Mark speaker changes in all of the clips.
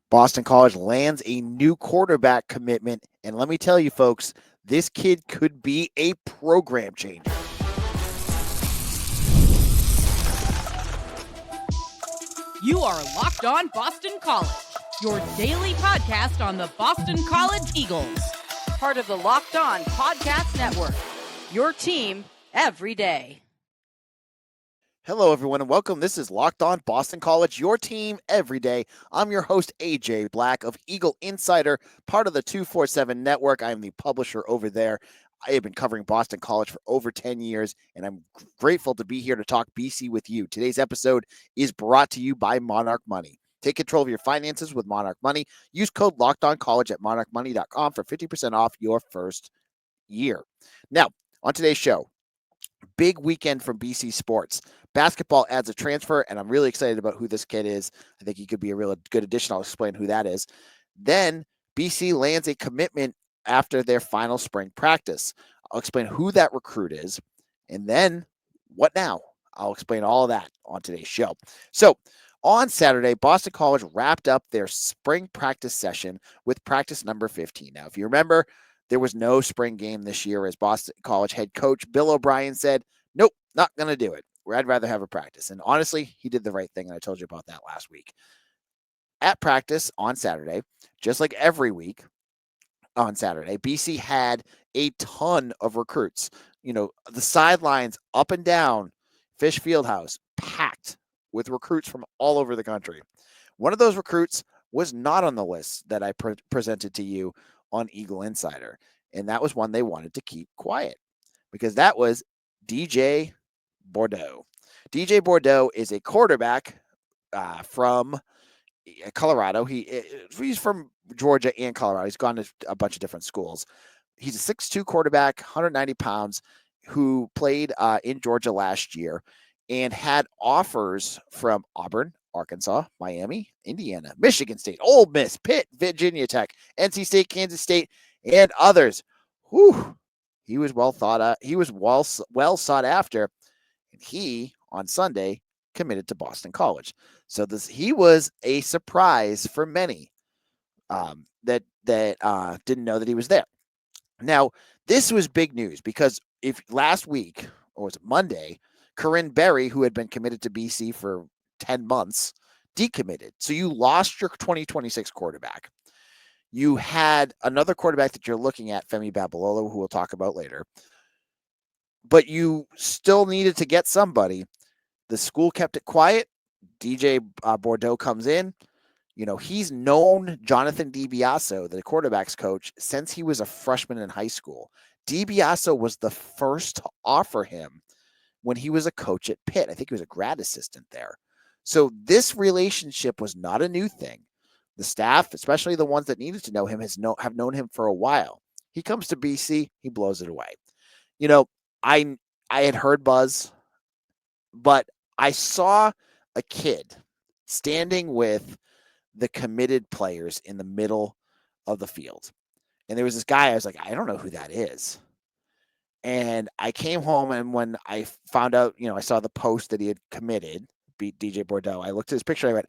Speaker 1: Boston College lands a new quarterback commitment. And let me tell you, folks, this kid could be a program changer.
Speaker 2: You are Locked On Boston College, your daily podcast on the Boston College Eagles. Part of the Locked On Podcast Network, your team every day.
Speaker 1: Hello, everyone, and welcome. This is Locked On Boston College, your team every day. I'm your host, AJ Black of Eagle Insider, part of the 247 Network. I am the publisher over there. I have been covering Boston College for over 10 years, and I'm grateful to be here to talk BC with you. Today's episode is brought to you by Monarch Money. Take control of your finances with Monarch Money. Use code LOCKEDONCollege at monarchmoney.com for 50% off your first year. Now, on today's show, big weekend from BC sports. Basketball adds a transfer, and I'm really excited about who this kid is. I think he could be a real good addition. I'll explain who that is. Then BC lands a commitment after their final spring practice. I'll explain who that recruit is. And then what now? I'll explain all of that on today's show. So on Saturday, Boston College wrapped up their spring practice session with practice number 15. Now, if you remember, there was no spring game this year as Boston College head coach Bill O'Brien said, nope, not going to do it. I'd rather have a practice. And honestly, he did the right thing. And I told you about that last week. At practice on Saturday, just like every week on Saturday, BC had a ton of recruits. You know, the sidelines up and down Fish Fieldhouse packed with recruits from all over the country. One of those recruits was not on the list that I presented to you on Eagle Insider. And that was one they wanted to keep quiet because that was DJ Bordeaux. DJ Bordeaux is a quarterback from Colorado. He's from Georgia and Colorado. He's gone to a bunch of different schools. He's a 6'2 quarterback, 190 pounds, who played in Georgia last year and had offers from Auburn, Arkansas, Miami, Indiana, Michigan State, Ole Miss, Pitt, Virginia Tech, NC State, Kansas State, and others. Whew. He was well thought out. He was well sought after. And he, on Sunday, committed to Boston College. So he was a surprise for many that didn't know that he was there. Now, this was big news because if last week, or was it Monday, Corinne Berry, who had been committed to BC for 10 months, decommitted. So you lost your 2026 quarterback. You had another quarterback that you're looking at, Femi Babalolo, who we'll talk about later. But you still needed to get somebody. The school kept it quiet. DJ Bordeaux comes in. You know, he's known Jonathan DiBiaso, the quarterback's coach, since he was a freshman in high school. DiBiaso was the first to offer him when he was a coach at Pitt. I think he was a grad assistant there. So this relationship was not a new thing. The staff, especially the ones that needed to know him, have known him for a while. He comes to BC, he blows it away. You know, I had heard buzz, but I saw a kid standing with the committed players in the middle of the field. And there was this guy, I was like, I don't know who that is. And I came home, and when I found out, you know, I saw the post that he had committed, beat DJ Bordeaux. I looked at his picture, I went,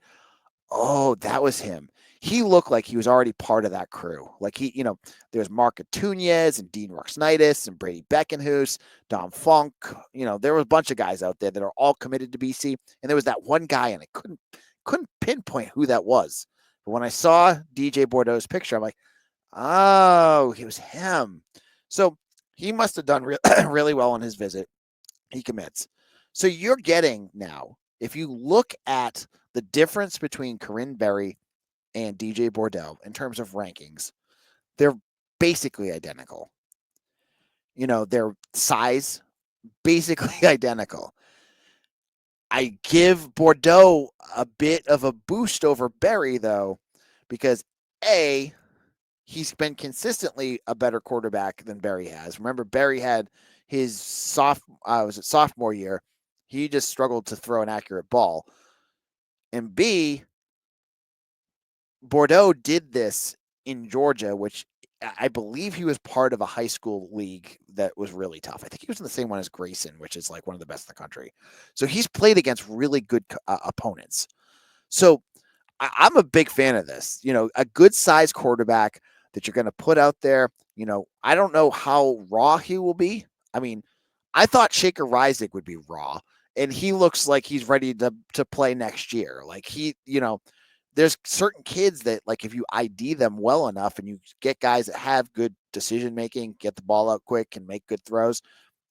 Speaker 1: oh, that was him. He looked like he was already part of that crew. Like there was Mark Atunez and Dean Roxnitis and Brady Beckenhuis, Dom Funk. You know, there were a bunch of guys out there that are all committed to BC. And there was that one guy, and I couldn't pinpoint who that was. But when I saw DJ Bordeaux's picture, I'm like, oh, it was him. So he must have done really well on his visit. He commits. So you're getting now, if you look at the difference between Corinne Berry and DJ Bordeaux in terms of rankings, they're basically identical. You know, their size, basically identical. I give Bordeaux a bit of a boost over Berry, though, because A, he's been consistently a better quarterback than Berry has. Remember, Berry had his sophomore year. He just struggled to throw an accurate ball. And B, Bordeaux did this in Georgia, which I believe he was part of a high school league that was really tough. I think he was in the same one as Grayson, which is like one of the best in the country. So he's played against really good opponents. So I'm a big fan of this. A good sized quarterback that you're going to put out there. I don't know how raw he will be. I mean, I thought Shaker Rising would be raw, and he looks like he's ready to play next year. Like there's certain kids that, like, if you ID them well enough and you get guys that have good decision making, get the ball out quick, and make good throws,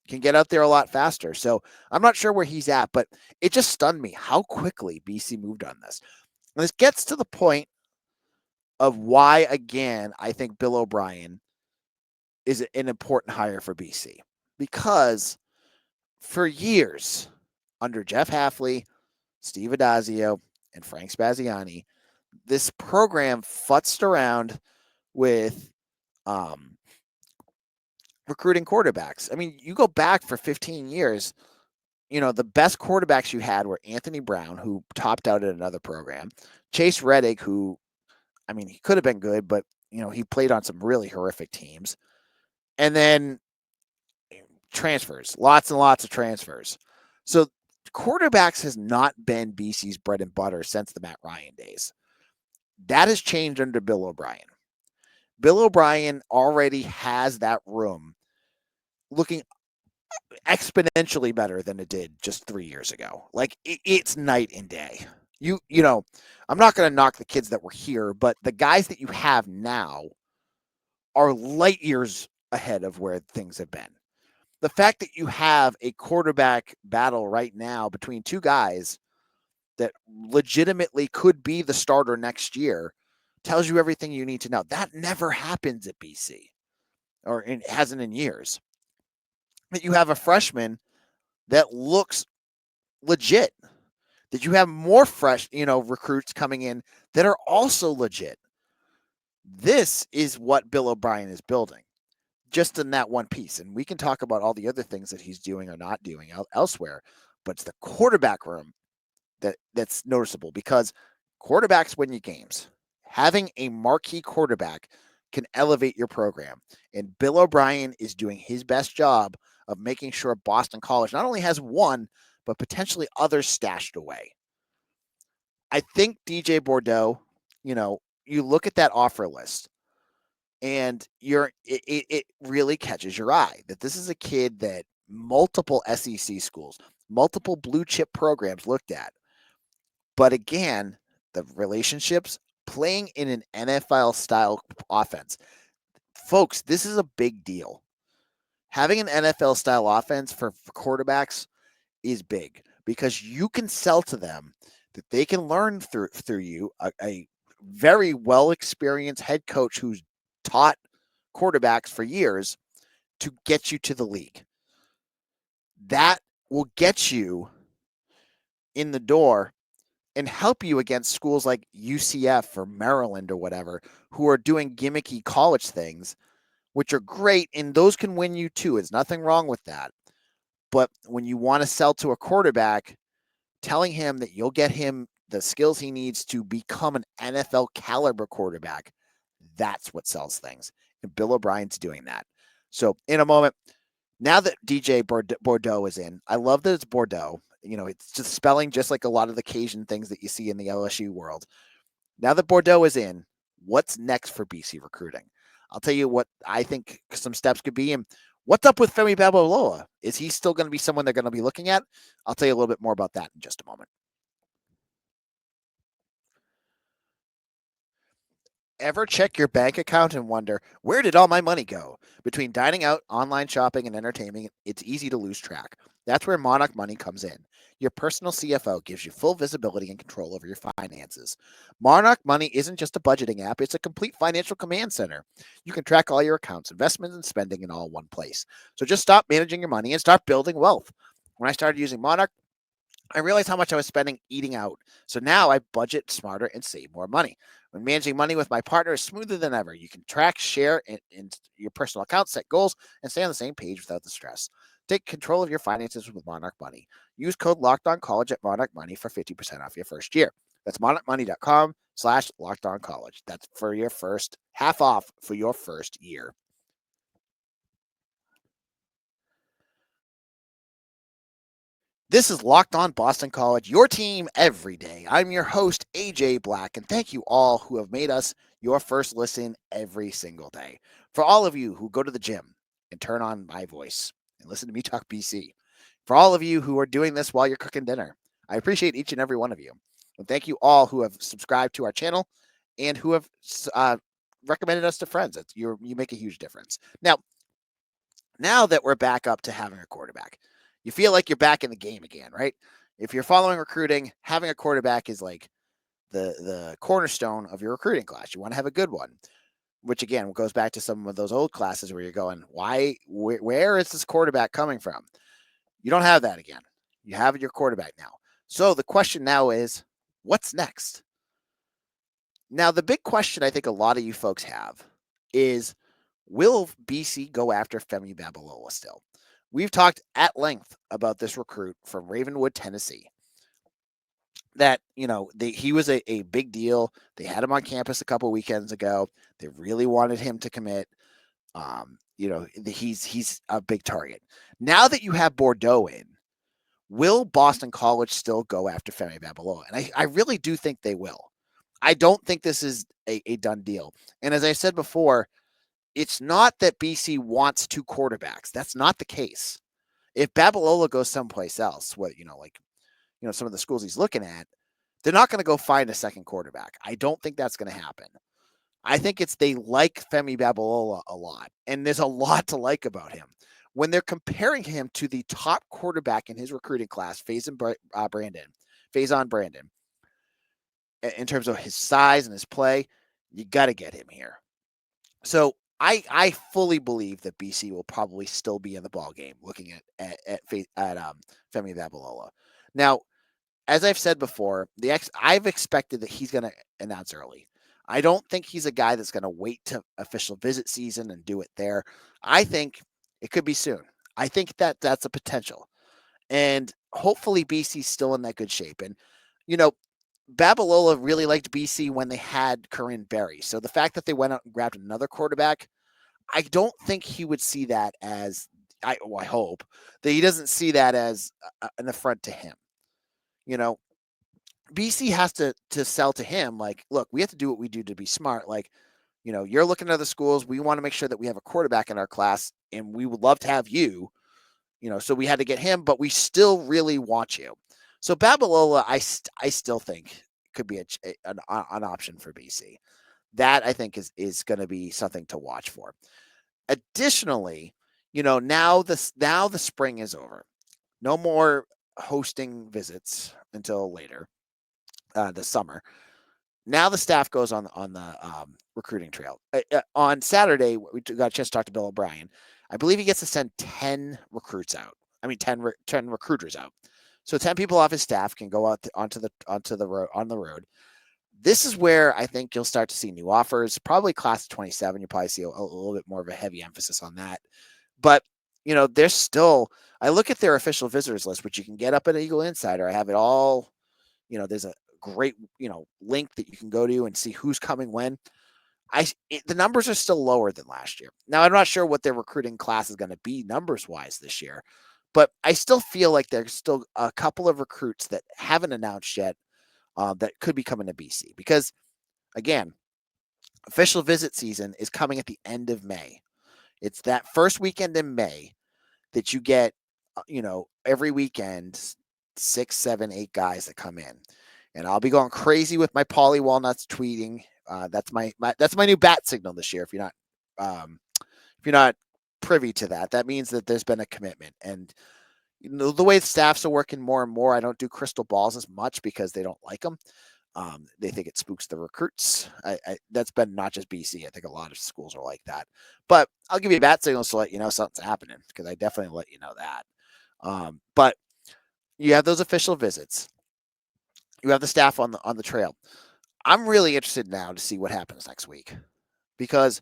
Speaker 1: can get out there a lot faster. So I'm not sure where he's at, but it just stunned me how quickly BC moved on this. And this gets to the point of why, again, I think Bill O'Brien is an important hire for BC. Because for years, under Jeff Hafley, Steve Adazio, and Frank Spaziani, this program futzed around with recruiting quarterbacks. I mean, you go back for 15 years, the best quarterbacks you had were Anthony Brown, who topped out at another program, Chase Reddick, who, I mean, he could have been good, but, he played on some really horrific teams. And then transfers, lots and lots of transfers. So quarterbacks has not been BC's bread and butter since the Matt Ryan days. That has changed under Bill O'Brien. Bill O'Brien already has that room looking exponentially better than it did just 3 years ago. Like, it's night and day. I'm not going to knock the kids that were here, but the guys that you have now are light years ahead of where things have been. The fact that you have a quarterback battle right now between two guys that legitimately could be the starter next year tells you everything you need to know. That never happens at BC, or it hasn't in years. That you have a freshman that looks legit, that you have more fresh, recruits coming in that are also legit. This is what Bill O'Brien is building, just in that one piece. And we can talk about all the other things that he's doing or not doing elsewhere, but it's the quarterback room that's noticeable, because quarterbacks win you games. Having a marquee quarterback can elevate your program. And Bill O'Brien is doing his best job of making sure Boston College not only has one, but potentially others stashed away. I think DJ Bordeaux, you look at that offer list, and it really catches your eye that this is a kid that multiple SEC schools, multiple blue chip programs looked at. But again, the relationships, playing in an NFL style offense. Folks, this is a big deal. Having an NFL style offense for quarterbacks is big, because you can sell to them that they can learn through you, a very well experienced head coach who's taught quarterbacks for years, to get you to the league. That will get you in the door and help you against schools like UCF or Maryland or whatever, who are doing gimmicky college things, which are great, and those can win you too. There's nothing wrong with that. But when you want to sell to a quarterback, telling him that you'll get him the skills he needs to become an NFL caliber quarterback, that's what sells things. And Bill O'Brien's doing that. So in a moment, now that DJ Bordeaux is in, I love that it's Bordeaux. It's just spelling just like a lot of the Cajun things that you see in the LSU world. Now that Bordeaux is in, what's next for BC recruiting? I'll tell you what I think some steps could be. And what's up with Femi Babalola? Is he still going to be someone they're going to be looking at? I'll tell you a little bit more about that in just a moment. Ever check your bank account and wonder, where did all my money go? Between dining out, online shopping, and entertainment, it's easy to lose track. That's where Monarch Money comes in. Your personal CFO gives you full visibility and control over your finances. Monarch Money isn't just a budgeting app, it's a complete financial command center. You can track all your accounts, investments, and spending in all one place. So just stop managing your money and start building wealth. When I started using Monarch, I realized how much I was spending eating out. So now I budget smarter and save more money. When managing money with my partner is smoother than ever. You can track, share in your personal accounts, set goals, and stay on the same page without the stress. Take control of your finances with Monarch Money. Use code LOCKEDONCollege at Monarch Money for 50% off your first year. That's monarchmoney.com/LockedOnCollege. That's for your first half off for your first year. This is Locked On Boston College, your team every day. I'm your host, AJ Black, and thank you all who have made us your first listen every single day. For all of you who go to the gym and turn on my voice and listen to me talk BC. For all of you who are doing this while you're cooking dinner, I appreciate each and every one of you. And thank you all who have subscribed to our channel and who have recommended us to friends. You make a huge difference. Now that we're back up to having a quarterback, you feel like you're back in the game again, right? If you're following recruiting, having a quarterback is like the cornerstone of your recruiting class. You want to have a good one, which again goes back to some of those old classes where you're going, where is this quarterback coming from? You don't have that again. You have your quarterback now. So the question now is, what's next? Now, the big question I think a lot of you folks have is, will BC go after Femi Babalola still? We've talked at length about this recruit from Ravenwood, Tennessee. That, he was a big deal. They had him on campus a couple weekends ago. They really wanted him to commit. He's a big target. Now that you have Bordeaux in, will Boston College still go after Femi Babalola? And I really do think they will. I don't think this is a done deal. And as I said before, it's not that BC wants two quarterbacks. That's not the case. If Babalola goes someplace else, some of the schools he's looking at, they're not going to go find a second quarterback. I don't think that's going to happen. I think they like Femi Babalola a lot, and there's a lot to like about him. When they're comparing him to the top quarterback in his recruiting class, Faison Brandon, in terms of his size and his play, you got to get him here. So I fully believe that BC will probably still be in the ball game looking at Femi Babalola. Now, as I've said before, I've expected that he's going to announce early. I don't think he's a guy that's going to wait to official visit season and do it there. I think it could be soon. I think that's a potential. And hopefully BC's still in that good shape. And, Babalola really liked BC when they had Corinne Berry. So the fact that they went out and grabbed another quarterback, I don't think he would see that as, I hope, that he doesn't see that as an affront to him. BC has to sell to him, like, look, we have to do what we do to be smart. Like, you're looking at other schools. We want to make sure that we have a quarterback in our class, and we would love to have you, so we had to get him, but we still really want you. So Babalola, I still think could be an option for BC. That I think is going to be something to watch for. Additionally, now the spring is over. No more hosting visits until later, this summer. Now the staff goes on the recruiting trail. On Saturday, we got a chance to talk to Bill O'Brien. I believe he gets to send 10 recruits out. 10 recruiters out. So 10 people off his staff can go out on the road. This is where I think you'll start to see new offers. Probably class of 27. You'll probably see a little bit more of a heavy emphasis on that. But there's still. I look at their official visitors list, which you can get up at Eagle Insider. I have it all. There's a great link that you can go to and see who's coming when. The numbers are still lower than last year. Now, I'm not sure what their recruiting class is going to be numbers wise this year, but I still feel like there's still a couple of recruits that haven't announced yet that could be coming to BC, because again, official visit season is coming at the end of May. It's that first weekend in May that you get, every weekend, 6, 7, 8 guys that come in. And I'll be going crazy with my Polly Walnuts tweeting. That's my new bat signal this year. If you're not privy to that, that means that there's been a commitment. And the way the staffs are working more and more, I don't do crystal balls as much because they don't like them. They think it spooks the recruits. That's been not just BC. I think a lot of schools are like that. But I'll give you bat signals to let you know something's happening, because I definitely let you know that. But you have those official visits. You have the staff on the trail. I'm really interested now to see what happens next week, because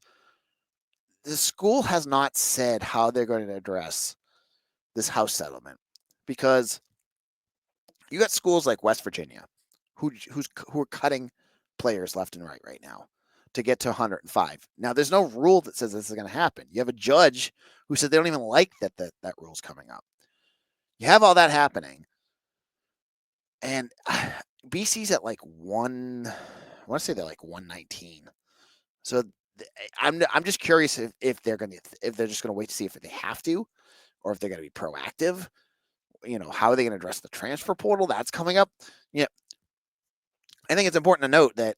Speaker 1: the school has not said how they're going to address this house settlement, because you got schools like West Virginia who are cutting players left and right now to get to 105. Now, there's no rule that says this is going to happen. You have a judge who said they don't even like that rule's coming up. You have all that happening. And BC's at like one. I want to say they're like 119. So I'm just curious if they're just gonna wait to see if they have to, or if they're gonna be proactive. How are they gonna address the transfer portal that's coming up? Yeah, I think it's important to note that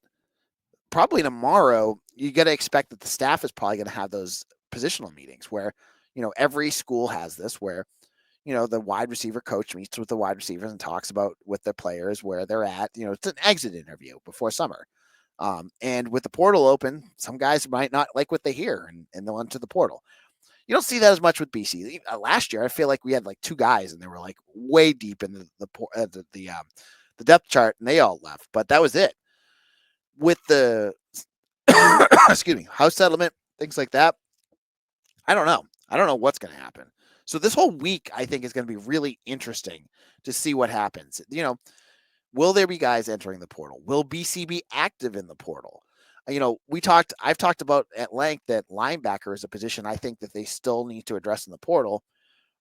Speaker 1: probably tomorrow you got to expect that the staff is probably going to have those positional meetings where every school has this where the wide receiver coach meets with the wide receivers and talks about with their players where they're at. It's an exit interview before summer. And with the portal open, some guys might not like what they hear and they'll enter the portal. You don't see that as much with BC. Last year, I feel like we had like two guys and they were like way deep in the depth chart and they all left, but that was it. With the excuse me, house settlement, things like that, I don't know. I don't know what's going to happen. So this whole week, I think, is going to be really interesting to see what happens. Will there be guys entering the portal? Will BC be active in the portal? I've talked about at length that linebacker is a position I think that they still need to address in the portal.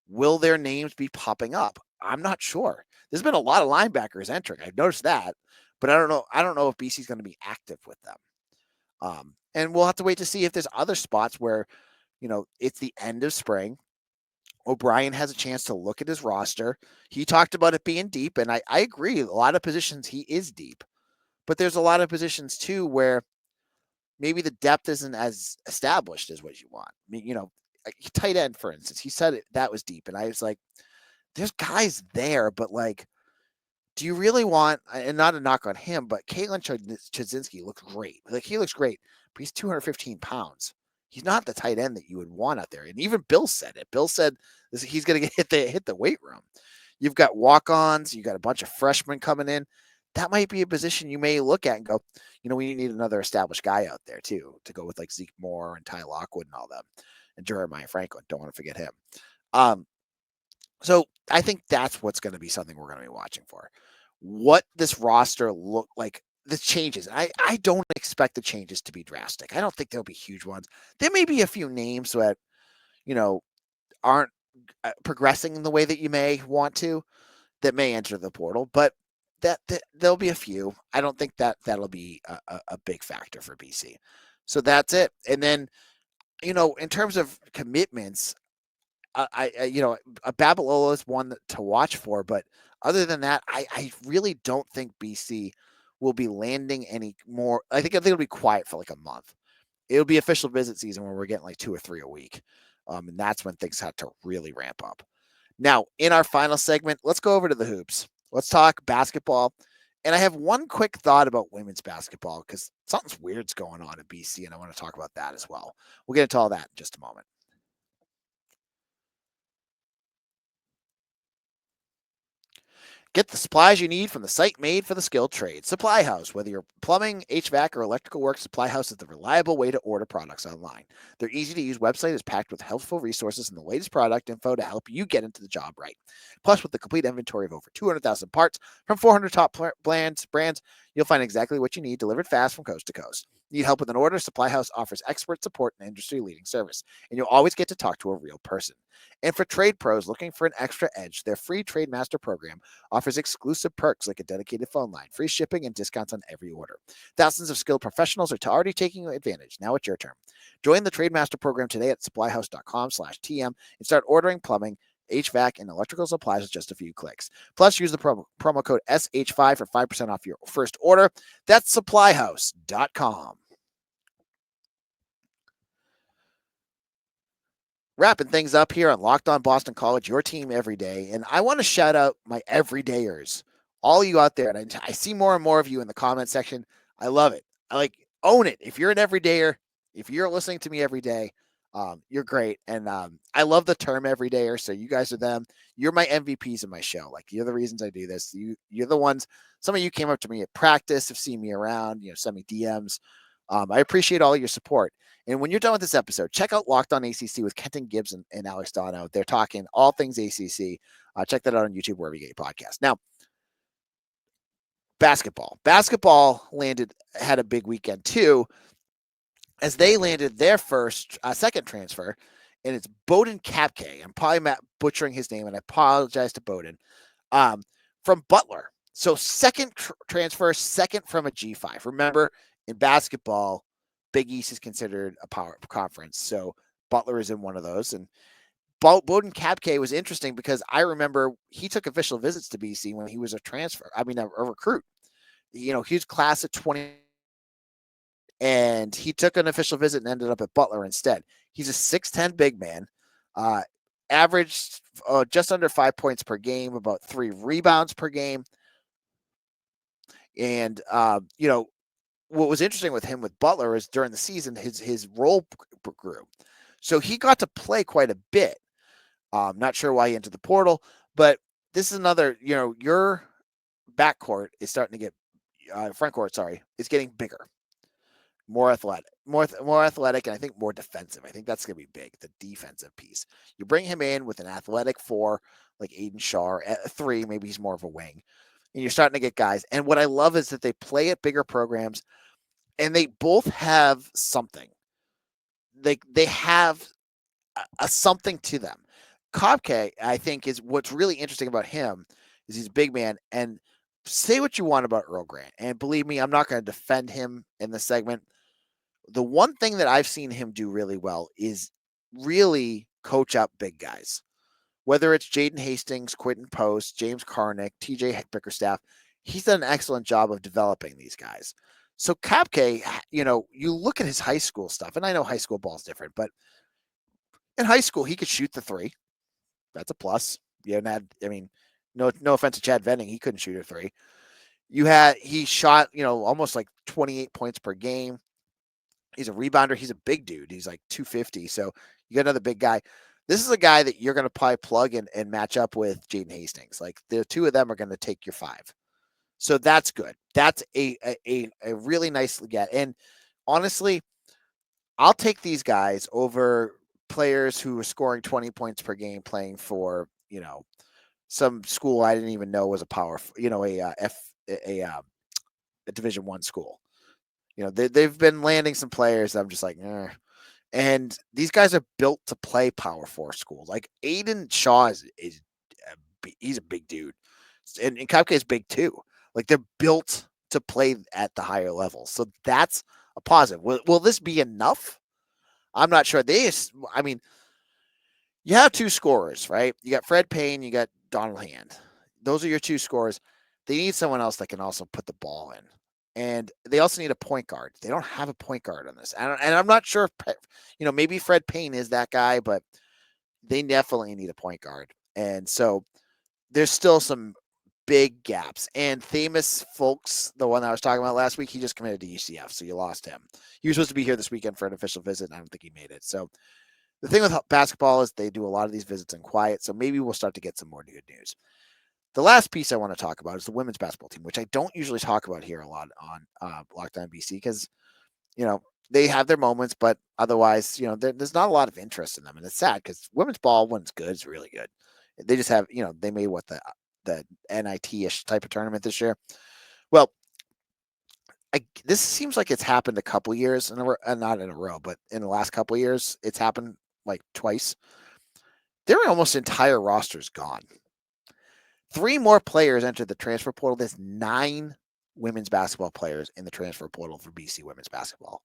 Speaker 1: Will their names be popping up? I'm not sure. There's been a lot of linebackers entering. I've noticed that, but I don't know. I don't know if BC is going to be active with them. And we'll have to wait to see if there's other spots where, it's the end of spring. O'Brien has a chance to look at his roster. He talked about it being deep, and I agree. A lot of positions he is deep, but there's a lot of positions too where maybe the depth isn't as established as what you want. I mean, tight end, for instance, he said that was deep, and I was like, there's guys there, but like, do you really want, and not a knock on him, but Caitlin Chudzinski looks great. Like, he looks great, but he's 215 pounds. He's not the tight end that you would want out there. And even Bill said it. Bill said he's going to hit the weight room. You've got walk-ons. You got a bunch of freshmen coming in. That might be a position you may look at and go, we need another established guy out there too, to go with like Zeke Moore and Ty Lockwood and all them, and Jeremiah Franklin. Don't want to forget him. So I think that's what's going to be something we're going to be watching for. What this roster look like, the changes. I don't expect the changes to be drastic. I don't think there'll be huge ones. There may be a few names that, aren't progressing in the way that you may want to, that may enter the portal, but that there'll be a few. I don't think that'll be a big factor for BC. So that's it. And then, in terms of commitments, Babalola is one to watch for, but other than that, I really don't think BC will be landing any more. I think it'll be quiet for like a month. It'll be official visit season when we're getting like 2 or 3 a week. And that's when things have to really ramp up. Now, in our final segment, let's go over to the hoops. Let's talk basketball. And I have one quick thought about women's basketball because something's weird's going on at BC, and I want to talk about that as well. We'll get into all that in just a moment. Get the supplies you need from the site made for the skilled trade. Supply House. Whether you're plumbing, HVAC, or electrical work, Supply House is the reliable way to order products online. Their easy-to-use website is packed with helpful resources and the latest product info to help you get into the job right. Plus, with the complete inventory of over 200,000 parts from 400 top brands, you'll find exactly what you need delivered fast from coast to coast. Need help with an order? Supply House offers expert support and industry-leading service, and you'll always get to talk to a real person. And for trade pros looking for an extra edge, their free Trade Master program offers exclusive perks like a dedicated phone line, free shipping, and discounts on every order. Thousands of skilled professionals are already taking advantage. Now it's your turn. Join the Trade Master program today at supplyhouse.com/TM and start ordering plumbing, HVAC, and electrical supplies with just a few clicks. Plus, use the promo code SH5 for 5% off your first order. That's supplyhouse.com. Wrapping things up here on Locked On Boston College, your team every day. And I want to shout out my everydayers, all you out there. And I see more and more of you in the comment section. I love it. Own it. If you're an everydayer, if you're listening to me every day, you're great. And I love the term everydayer. So you guys are them. You're my MVPs of my show. Like, you're the reasons I do this. You're the ones. Some of you came up to me at practice, have seen me around, send me DMs. I appreciate all your support. And when you're done with this episode, check out Locked On ACC with Kenton Gibbs and Alex Dono. They're talking all things ACC. Check that out on YouTube, wherever you get your podcast. Now, basketball. Basketball had a big weekend too, as they landed their second transfer, and it's Boden Kapke. I'm probably butchering his name, and I apologize to Boden, from Butler. So second transfer, second from a G5. Remember, in basketball, Big East is considered a power conference. So Butler is in one of those. And Boden Kapke was interesting because I remember he took official visits to BC when he was a transfer. I mean, a recruit. He was class of 20, and he took an official visit and ended up at Butler instead. He's a 6'10 big man, uh, averaged just under 5 points per game, about 3 rebounds per game. And, what was interesting with him with Butler is during the season, his role grew. So he got to play quite a bit. Not sure why he entered the portal, but this is another, your backcourt is starting to get, front court, sorry, is getting bigger, more athletic, more athletic, and I think more defensive. I think that's going to be big, the defensive piece. You bring him in with an athletic 4, like Aiden Shaw, at 3, maybe he's more of a wing, and you're starting to get guys. And what I love is that they play at bigger programs, and they both have something. They have a something to them. Kopke, I think, is what's really interesting about him is he's a big man. And say what you want about Earl Grant, and believe me, I'm not going to defend him in this segment. The one thing that I've seen him do really well is really coach up big guys. Whether it's Jaden Hastings, Quentin Post, James Karnick, TJ Bickerstaff, he's done an excellent job of developing these guys. So Kapke, you look at his high school stuff, and I know high school ball is different, but in high school, he could shoot the 3. That's a plus. No offense to Chad Venning, he couldn't shoot a 3. He shot, almost like 28 points per game. He's a rebounder. He's a big dude. He's like 250. So you got another big guy. This is a guy that you're going to probably plug in and match up with Jaden Hastings. Like the two of them are going to take your 5. So that's good. That's a really nice get. And honestly, I'll take these guys over players who are scoring 20 points per game playing for, some school I didn't even know was a power, a Division 1 school. They've been landing some players that I'm just like, eh. And these guys are built to play power 4 schools. Like Aiden Shaw he's a big dude, and Kapke is big too. Like they're built to play at the higher level, so that's a positive. Will this be enough? I'm not sure. You have 2 scorers, right? You got Fred Payne, you got Donald Hand. Those are your 2 scorers. They need someone else that can also put the ball in. And they also need a point guard. They don't have a point guard on this. And I'm not sure if, maybe Fred Payne is that guy, but they definitely need a point guard. And so there's still some big gaps. And Themis Folks, the one I was talking about last week, he just committed to UCF, so you lost him. He was supposed to be here this weekend for an official visit, and I don't think he made it. So the thing with basketball is they do a lot of these visits in quiet, so maybe we'll start to get some more good news. The last piece I want to talk about is the women's basketball team, which I don't usually talk about here a lot on Locked On BC because, they have their moments, but otherwise, there's not a lot of interest in them. And it's sad because women's ball, when it's good, is really good. They just have, they made the NIT-ish type of tournament this year. Well, this seems like it's happened a couple years, not in a row, but in the last couple years, it's happened like twice. Their almost entire roster is gone. 3 more players entered the transfer portal. There's 9 women's basketball players in the transfer portal for BC women's basketball.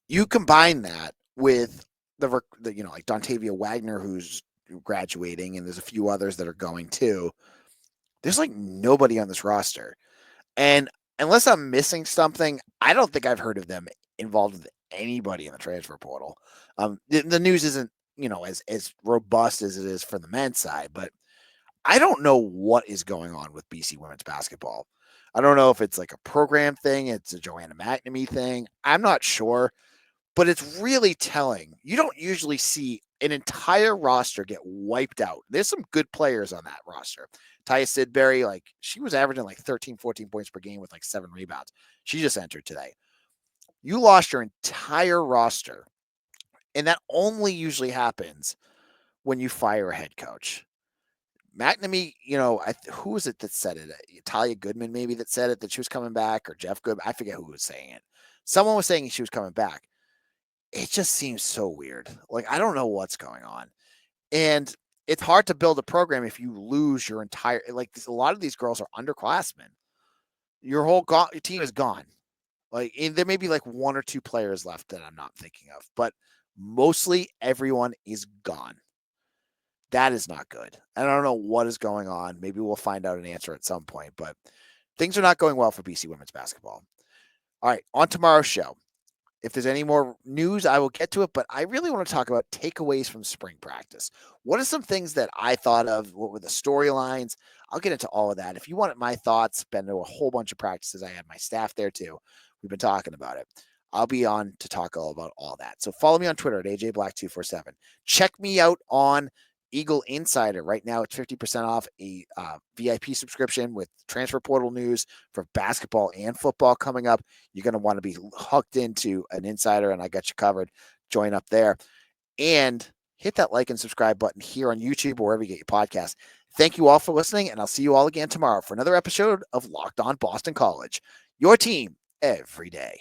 Speaker 1: You combine that with the like Dontavia Wagner, who's graduating, and there's a few others that are going too. There's like nobody on this roster. And unless I'm missing something, I don't think I've heard of them involved with anybody in the transfer portal. The news isn't, as robust as it is for the men's side, but I don't know what is going on with BC women's basketball. I don't know if it's like a program thing, it's a Joanna McNamee thing. I'm not sure, but it's really telling. You don't usually see an entire roster get wiped out. There's some good players on that roster. Taya Sidbury, she was averaging 13, 14 points per game with 7 rebounds. She just entered today. You lost your entire roster, and that only usually happens when you fire a head coach. McNamee, who was it that said it? Talia Goodman, maybe, that said it, that she was coming back, or Jeff Goodman. I forget who was saying it. Someone was saying she was coming back. It just seems so weird. I don't know what's going on. And it's hard to build a program if you lose your entire, like a lot of these girls are underclassmen. Your whole your team is gone. Like there may be like one or two players left that I'm not thinking of, but mostly everyone is gone. That is not good. I don't know what is going on. Maybe we'll find out an answer at some point, but things are not going well for BC women's basketball. All right, on tomorrow's show. If there's any more news, I will get to it, but I really want to talk about takeaways from spring practice. What are some things that I thought of? What were the storylines? I'll get into all of that. If you want my thoughts, been to a whole bunch of practices. I had my staff there too. We've been talking about it. I'll be on to talk all about all that. So follow me on Twitter at AJBlack247. Check me out on Eagle Insider. Right now, it's 50% off a VIP subscription with transfer portal news for basketball and football coming up. You're going to want to be hooked into an insider, and I got you covered. Join up there. And hit that like and subscribe button here on YouTube or wherever you get your podcast. Thank you all for listening, and I'll see you all again tomorrow for another episode of Locked On Boston College, your team every day.